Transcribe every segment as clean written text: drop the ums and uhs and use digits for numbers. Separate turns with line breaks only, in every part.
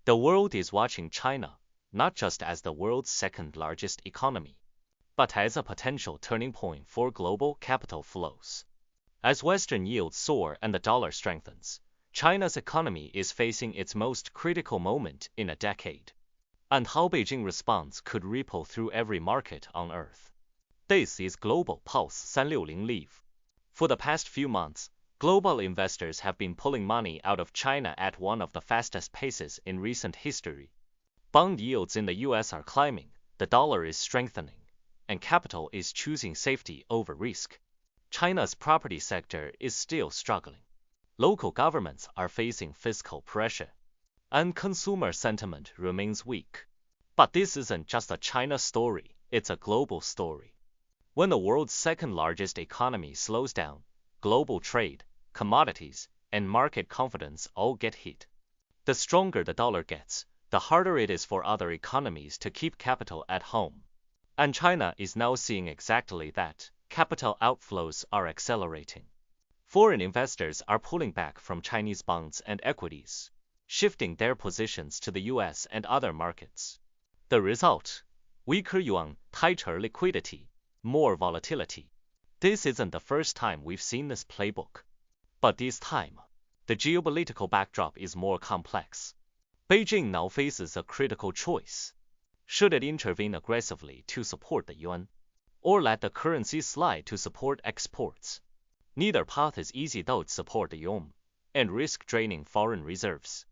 The world is watching China, not just as the world's second-largest economy, but as a potential turning point for global capital flows. As Western yields soar and the dollar strengthens, China's economy is facing its most critical moment in a decade. And how Beijing responds could ripple through every market on Earth. This is Global Pulse 360 Live. For the past few months, global investors have been pulling money out of China at one of the fastest paces in recent history. Bond yields in the US are climbing, the dollar is strengthening, and capital is choosing safety over risk. China's property sector is still struggling. Local governments are facing fiscal pressure, and consumer sentiment remains weak. But this isn't just a China story, it's a global story. When the world's second-largest economy slows down, global trade, commodities, and market confidence all get hit. The stronger the dollar gets, the harder it is for other economies to keep capital at home. And China is now seeing exactly that. Capital outflows are accelerating. Foreign investors are pulling back from Chinese bonds and equities, shifting their positions to the US and other markets. The result? Weaker yuan, tighter liquidity, more volatility. This isn't the first time we've seen this playbook. But this time, the geopolitical backdrop is more complex. Beijing now faces a critical choice. Should it intervene aggressively to support the yuan, or let the currency slide to support exports? Neither path is easy though. It support the yuan and risk draining foreign reserves.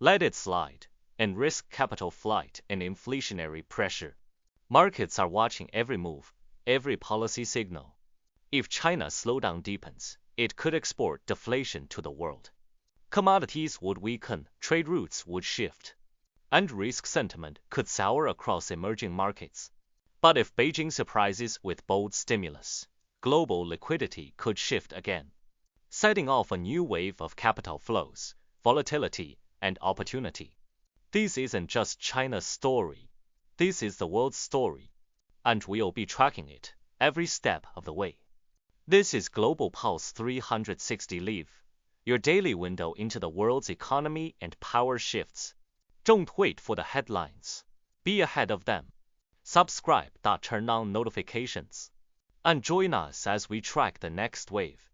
Let it slide and risk capital flight and inflationary pressure. Markets are watching every move, every policy signal. If China's slowdown deepens, it could export deflation to the world. Commodities would weaken, trade routes would shift, and risk sentiment could sour across emerging markets. But if Beijing surprises with bold stimulus, global liquidity could shift again, setting off a new wave of capital flows, volatility, and opportunity. This isn't just China's story. This is the world's story, and we'll be tracking it every step of the way. This is Global Pulse 360 Live, your daily window into the world's economy and power shifts. Don't wait for the headlines. Be ahead of them. Subscribe, turn on notifications, and join us as we track the next wave.